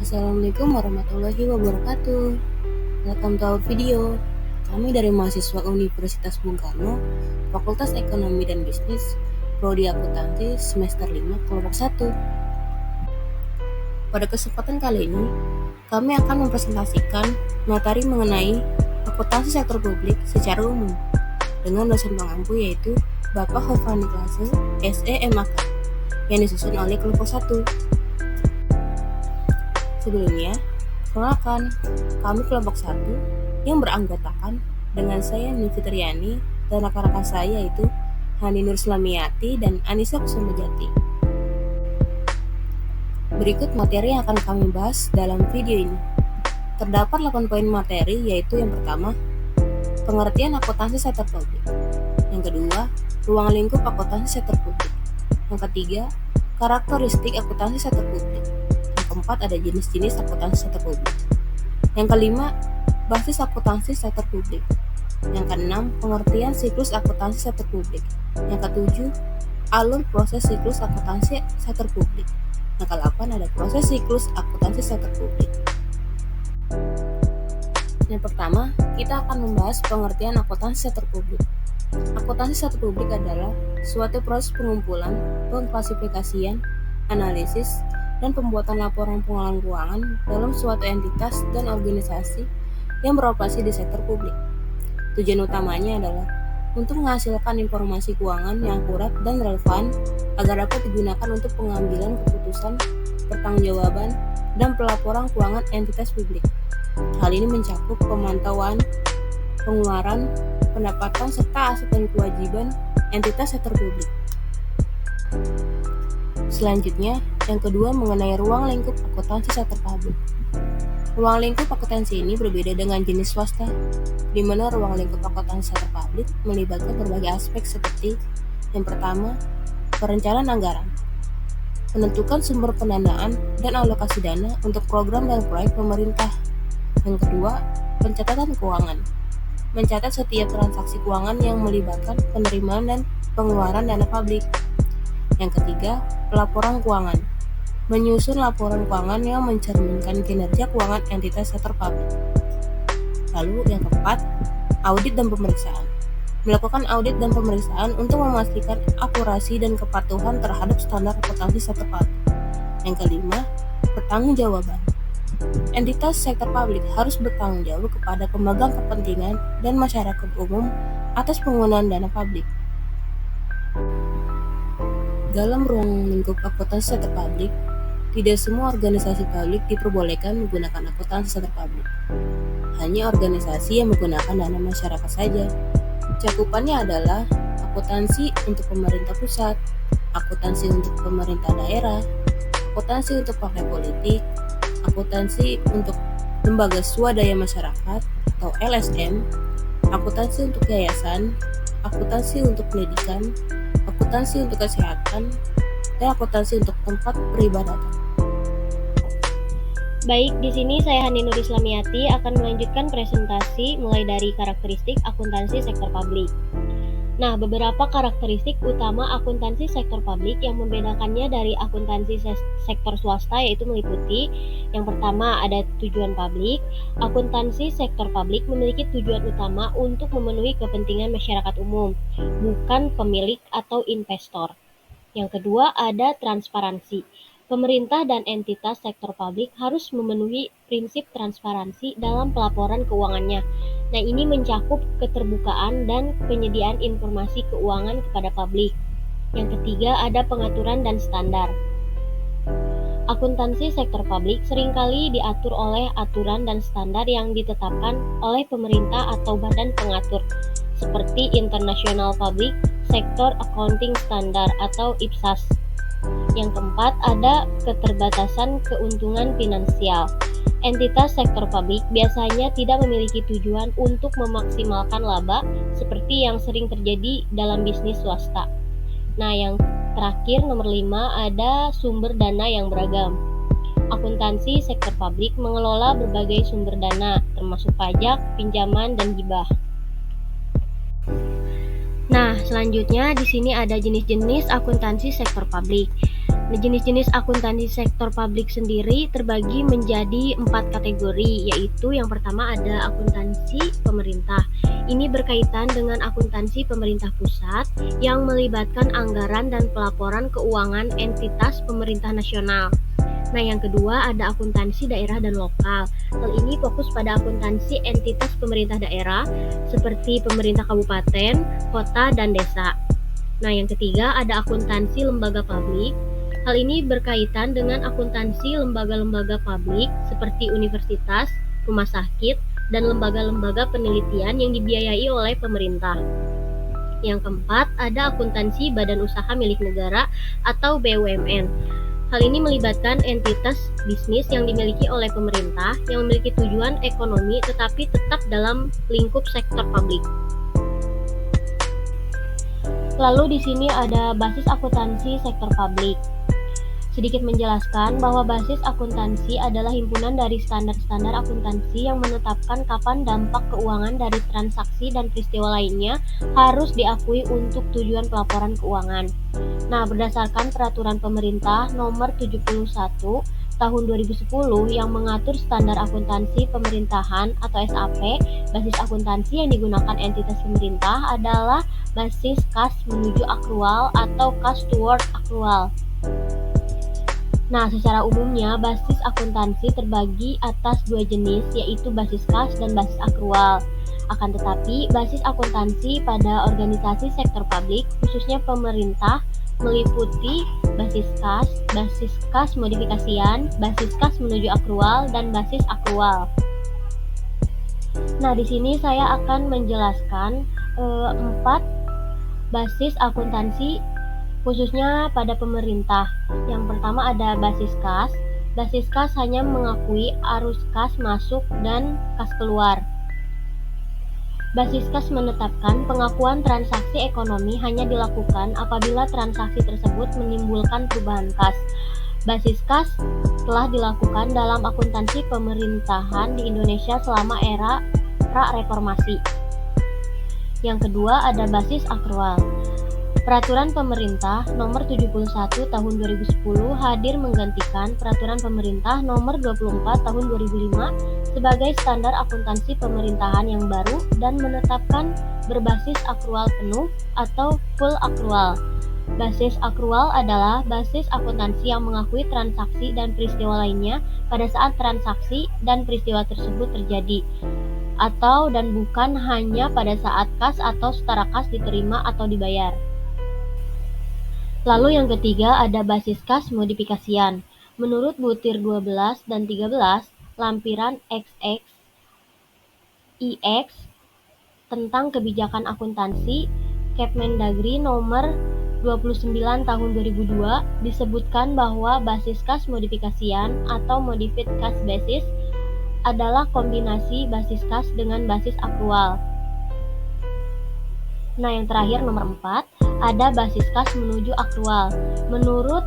Assalamualaikum warahmatullahi wabarakatuh. Welcome to our video. Kami dari mahasiswa Universitas Bung Karno, Fakultas Ekonomi dan Bisnis, Prodi Akuntansi semester 5 kelompok 1. Pada kesempatan kali ini, kami akan mempresentasikan materi mengenai akuntansi sektor publik secara umum dengan dosen pengampu yaitu Bapak Hovani Klase, SEMAK, yang disusun oleh kelompok 1. Sebelumnya, perkenalkan, kami kelompok 1 yang beranggotakan dengan saya Nivi Triani dan rekan-rekan saya yaitu Hani Nur Slamiati dan Anissa Kusumajati. Berikut materi yang akan kami bahas dalam video ini. Terdapat 8 poin materi yaitu yang pertama, pengertian akuntansi sektor publik. Yang kedua, ruang lingkup akuntansi sektor publik. Yang ketiga, karakteristik akuntansi sektor publik. Yang keempat, ada jenis-jenis akuntansi sektor publik. Yang kelima, basis akuntansi sektor publik. Yang keenam, pengertian siklus akuntansi sektor publik. Yang ketujuh, alur proses siklus akuntansi sektor publik. Yang ke-8 ada proses siklus akuntansi sektor publik. Yang pertama, kita akan membahas pengertian akuntansi sektor publik. Akuntansi sektor publik adalah suatu proses pengumpulan, pengklasifikasian, analisis, dan pembuatan laporan pengelolaan keuangan dalam suatu entitas dan organisasi yang beroperasi di sektor publik. Tujuan utamanya adalah untuk menghasilkan informasi keuangan yang akurat dan relevan agar dapat digunakan untuk pengambilan keputusan, pertanggungjawaban, dan pelaporan keuangan entitas publik. Hal ini mencakup pemantauan, pengeluaran, pendapatan, serta aset dan kewajiban entitas sektor publik. Selanjutnya, yang kedua mengenai ruang lingkup akuntansi sektor publik. Ruang lingkup akuntansi ini berbeda dengan jenis swasta, di mana ruang lingkup akuntansi sektor publik melibatkan berbagai aspek seperti yang pertama, perencanaan anggaran, menentukan sumber pendanaan dan alokasi dana untuk program dan proyek pemerintah. Yang kedua, pencatatan keuangan, mencatat setiap transaksi keuangan yang melibatkan penerimaan dan pengeluaran dana publik. Yang ketiga, pelaporan keuangan, menyusun laporan keuangan yang mencerminkan kinerja keuangan entitas sektor publik. Lalu yang keempat, audit dan pemeriksaan, melakukan audit dan pemeriksaan untuk memastikan akurasi dan kepatuhan terhadap standar akuntansi sektor publik. Yang kelima, pertanggungjawaban. Entitas sektor publik harus bertanggung jawab kepada pemegang kepentingan dan masyarakat umum atas penggunaan dana publik. Dalam ruang lingkup akuntansi sektor publik, tidak semua organisasi publik diperbolehkan menggunakan akuntansi sektor publik. Hanya organisasi yang menggunakan dana masyarakat saja. Cakupannya adalah akuntansi untuk pemerintah pusat, akuntansi untuk pemerintah daerah, akuntansi untuk partai politik, akuntansi untuk lembaga swadaya masyarakat atau LSM, akuntansi untuk yayasan, akuntansi untuk pendidikan, akuntansi untuk kesehatan, dan akuntansi untuk tempat peribadatan. Baik, di sini saya Hani Nur Islamiati akan melanjutkan presentasi mulai dari karakteristik akuntansi sektor publik. Nah, beberapa karakteristik utama akuntansi sektor publik yang membedakannya dari akuntansi sektor swasta yaitu meliputi yang pertama ada tujuan publik. Akuntansi sektor publik memiliki tujuan utama untuk memenuhi kepentingan masyarakat umum, bukan pemilik atau investor. Yang kedua ada transparansi. Pemerintah dan entitas sektor publik harus memenuhi prinsip transparansi dalam pelaporan keuangannya. Nah, ini mencakup keterbukaan dan penyediaan informasi keuangan kepada publik. Yang ketiga, ada pengaturan dan standar. Akuntansi sektor publik seringkali diatur oleh aturan dan standar yang ditetapkan oleh pemerintah atau badan pengatur, seperti International Public Sector Accounting Standard atau IPSAS. Yang keempat, ada keterbatasan keuntungan finansial. Entitas sektor publik biasanya tidak memiliki tujuan untuk memaksimalkan laba seperti yang sering terjadi dalam bisnis swasta. Nah, yang terakhir nomor 5 ada sumber dana yang beragam. Akuntansi sektor publik mengelola berbagai sumber dana termasuk pajak, pinjaman, dan hibah. Nah, selanjutnya di sini ada jenis-jenis akuntansi sektor publik. Jenis-jenis akuntansi sektor publik sendiri terbagi menjadi 4 kategori, yaitu yang pertama ada akuntansi pemerintah. Ini berkaitan dengan akuntansi pemerintah pusat yang melibatkan anggaran dan pelaporan keuangan entitas pemerintah nasional. Nah, yang kedua ada akuntansi daerah dan lokal. Hal ini fokus pada akuntansi entitas pemerintah daerah seperti pemerintah kabupaten, kota, dan desa. Nah, yang ketiga ada akuntansi lembaga publik. Hal ini berkaitan dengan akuntansi lembaga-lembaga publik seperti universitas, rumah sakit, dan lembaga-lembaga penelitian yang dibiayai oleh pemerintah. Yang keempat, ada akuntansi badan usaha milik negara atau BUMN. Hal ini melibatkan entitas bisnis yang dimiliki oleh pemerintah yang memiliki tujuan ekonomi tetapi tetap dalam lingkup sektor publik. Lalu di sini ada basis akuntansi sektor publik. Sedikit menjelaskan bahwa basis akuntansi adalah himpunan dari standar-standar akuntansi yang menetapkan kapan dampak keuangan dari transaksi dan peristiwa lainnya harus diakui untuk tujuan pelaporan keuangan. Nah, berdasarkan peraturan pemerintah nomor 71 tahun 2010 yang mengatur standar akuntansi pemerintahan atau SAP, basis akuntansi yang digunakan entitas pemerintah adalah basis kas menuju akrual atau kas toward akrual. Nah, secara umumnya basis akuntansi terbagi atas dua jenis, yaitu basis kas dan basis akrual. Akan tetapi, basis akuntansi pada organisasi sektor publik, khususnya pemerintah, meliputi basis kas modifikasian, basis kas menuju akrual, dan basis akrual. Nah, di sini saya akan menjelaskan 4 basis akuntansi khususnya pada pemerintah. Yang pertama ada basis kas. Basis kas hanya mengakui arus kas masuk dan kas keluar. Basis kas menetapkan pengakuan transaksi ekonomi hanya dilakukan apabila transaksi tersebut menimbulkan perubahan kas. Basis kas telah dilakukan dalam akuntansi pemerintahan di Indonesia selama era pra-reformasi. Yang kedua ada basis akrual. Peraturan Pemerintah Nomor 71 Tahun 2010 hadir menggantikan Peraturan Pemerintah Nomor 24 Tahun 2005 sebagai standar akuntansi pemerintahan yang baru dan menetapkan berbasis akrual penuh atau full akrual. Basis akrual adalah basis akuntansi yang mengakui transaksi dan peristiwa lainnya pada saat transaksi dan peristiwa tersebut terjadi, atau dan bukan hanya pada saat kas atau setara kas diterima atau dibayar. Lalu yang ketiga ada basis kas modifikasian. Menurut Butir 12 dan 13, lampiran XX IX tentang kebijakan akuntansi Kepmendagri nomor 29 tahun 2002 disebutkan bahwa basis kas modifikasian atau modified kas basis adalah kombinasi basis kas dengan basis akrual. Nah, yang terakhir nomor 4 ada basis kas menuju akrual. Menurut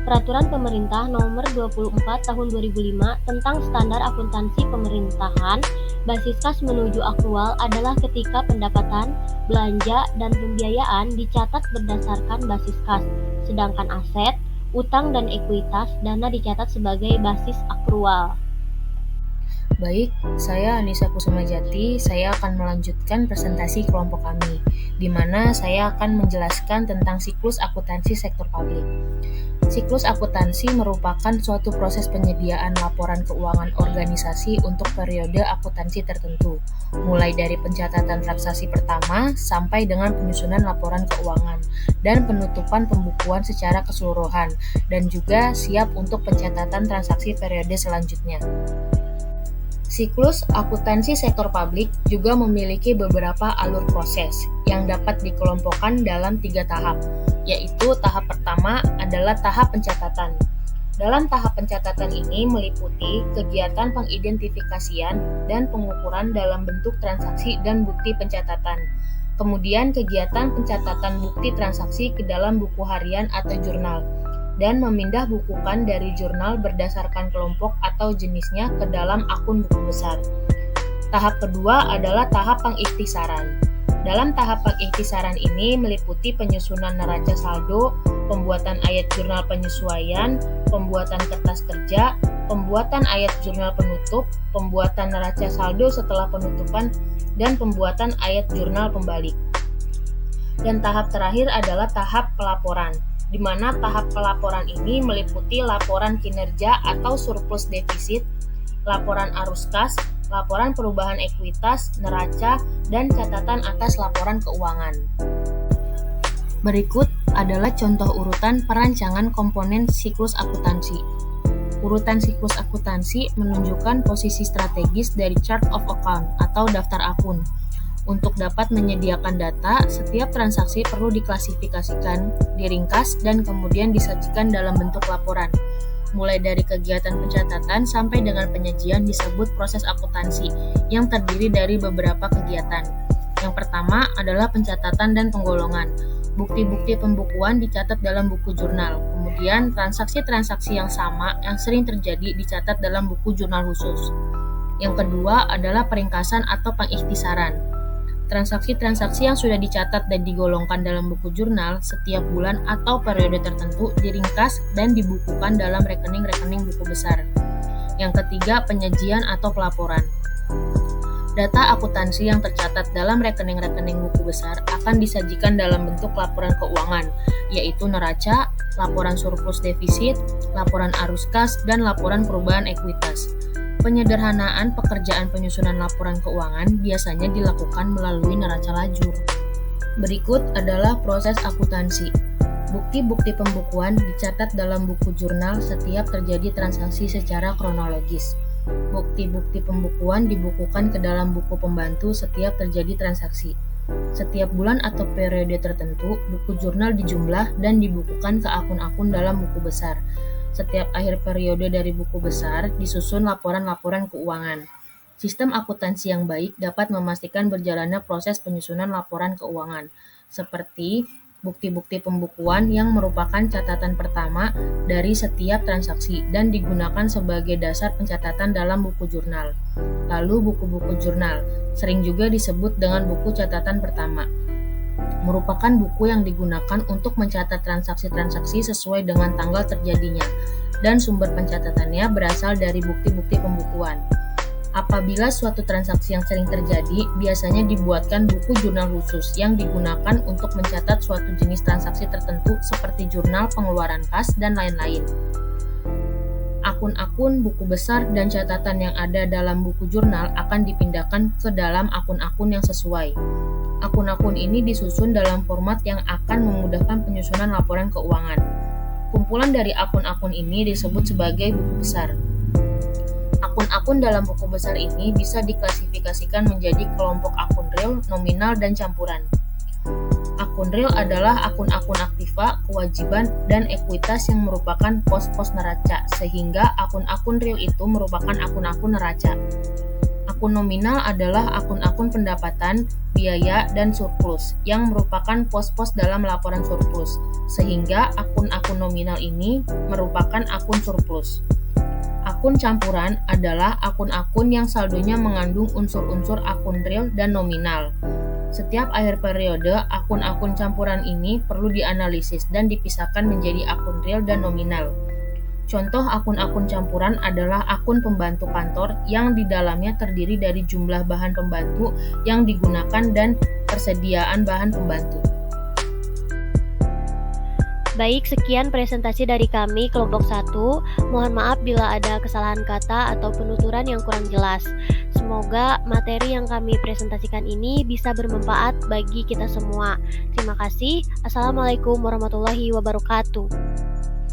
Peraturan Pemerintah Nomor 24 Tahun 2005 tentang Standar Akuntansi Pemerintahan, basis kas menuju akrual adalah ketika pendapatan, belanja, dan pembiayaan dicatat berdasarkan basis kas, sedangkan aset, utang, dan ekuitas dana dicatat sebagai basis akrual. Baik, saya Anissa Kusumajati. Saya akan melanjutkan presentasi kelompok kami, di mana saya akan menjelaskan tentang siklus akuntansi sektor publik. Siklus akuntansi merupakan suatu proses penyediaan laporan keuangan organisasi untuk periode akuntansi tertentu, mulai dari pencatatan transaksi pertama sampai dengan penyusunan laporan keuangan dan penutupan pembukuan secara keseluruhan, dan juga siap untuk pencatatan transaksi periode selanjutnya. Siklus akuntansi sektor publik juga memiliki beberapa alur proses yang dapat dikelompokkan dalam 3 tahap, yaitu tahap pertama adalah tahap pencatatan. Dalam tahap pencatatan ini meliputi kegiatan pengidentifikasian dan pengukuran dalam bentuk transaksi dan bukti pencatatan. Kemudian kegiatan pencatatan bukti transaksi ke dalam buku harian atau jurnal, dan memindah bukukan dari jurnal berdasarkan kelompok atau jenisnya ke dalam akun buku besar. Tahap kedua adalah tahap pengikhtisaran. Dalam tahap pengikhtisaran ini meliputi penyusunan neraca saldo, pembuatan ayat jurnal penyesuaian, pembuatan kertas kerja, pembuatan ayat jurnal penutup, pembuatan neraca saldo setelah penutupan, dan pembuatan ayat jurnal pembalik. Dan tahap terakhir adalah tahap pelaporan, di mana tahap pelaporan ini meliputi laporan kinerja atau surplus defisit, laporan arus kas, laporan perubahan ekuitas, neraca, dan catatan atas laporan keuangan. Berikut adalah contoh urutan perancangan komponen siklus akuntansi. Urutan siklus akuntansi menunjukkan posisi strategis dari chart of account atau daftar akun. Untuk dapat menyediakan data, setiap transaksi perlu diklasifikasikan, diringkas, dan kemudian disajikan dalam bentuk laporan. Mulai dari kegiatan pencatatan sampai dengan penyajian disebut proses akuntansi, yang terdiri dari beberapa kegiatan. Yang pertama adalah pencatatan dan penggolongan. Bukti-bukti pembukuan dicatat dalam buku jurnal. Kemudian, transaksi-transaksi yang sama yang sering terjadi dicatat dalam buku jurnal khusus. Yang kedua adalah peringkasan atau pengikhtisaran. Transaksi-transaksi yang sudah dicatat dan digolongkan dalam buku jurnal setiap bulan atau periode tertentu diringkas dan dibukukan dalam rekening-rekening buku besar. Yang ketiga, penyajian atau pelaporan. Data akuntansi yang tercatat dalam rekening-rekening buku besar akan disajikan dalam bentuk laporan keuangan, yaitu neraca, laporan surplus defisit, laporan arus kas, dan laporan perubahan ekuitas. Penyederhanaan pekerjaan penyusunan laporan keuangan biasanya dilakukan melalui neraca lajur. Berikut adalah proses akuntansi. Bukti-bukti pembukuan dicatat dalam buku jurnal setiap terjadi transaksi secara kronologis. Bukti-bukti pembukuan dibukukan ke dalam buku pembantu setiap terjadi transaksi. Setiap bulan atau periode tertentu, buku jurnal dijumlah dan dibukukan ke akun-akun dalam buku besar. Setiap akhir periode dari buku besar disusun laporan-laporan keuangan. Sistem akuntansi yang baik dapat memastikan berjalannya proses penyusunan laporan keuangan, seperti bukti-bukti pembukuan yang merupakan catatan pertama dari setiap transaksi dan digunakan sebagai dasar pencatatan dalam buku jurnal. Lalu buku-buku jurnal, sering juga disebut dengan buku catatan pertama, merupakan buku yang digunakan untuk mencatat transaksi-transaksi sesuai dengan tanggal terjadinya, dan sumber pencatatannya berasal dari bukti-bukti pembukuan. Apabila suatu transaksi yang sering terjadi, biasanya dibuatkan buku jurnal khusus yang digunakan untuk mencatat suatu jenis transaksi tertentu seperti jurnal pengeluaran kas dan lain-lain. Akun-akun, buku besar, dan catatan yang ada dalam buku jurnal akan dipindahkan ke dalam akun-akun yang sesuai. Akun-akun ini disusun dalam format yang akan memudahkan penyusunan laporan keuangan. Kumpulan dari akun-akun ini disebut sebagai buku besar. Akun-akun dalam buku besar ini bisa diklasifikasikan menjadi kelompok akun real, nominal, dan campuran. Akun real adalah akun-akun aktiva, kewajiban, dan ekuitas yang merupakan pos-pos neraca, sehingga akun-akun real itu merupakan akun-akun neraca. Akun nominal adalah akun-akun pendapatan, biaya, dan surplus yang merupakan pos-pos dalam laporan surplus, sehingga akun-akun nominal ini merupakan akun surplus. Akun campuran adalah akun-akun yang saldonya mengandung unsur-unsur akun real dan nominal. Setiap akhir periode, akun-akun campuran ini perlu dianalisis dan dipisahkan menjadi akun real dan nominal. Contoh akun-akun campuran adalah akun pembantu kantor yang di dalamnya terdiri dari jumlah bahan pembantu yang digunakan dan persediaan bahan pembantu. Baik, sekian presentasi dari kami kelompok 1. Mohon maaf bila ada kesalahan kata atau penuturan yang kurang jelas. Semoga materi yang kami presentasikan ini bisa bermanfaat bagi kita semua. Terima kasih. Assalamualaikum warahmatullahi wabarakatuh.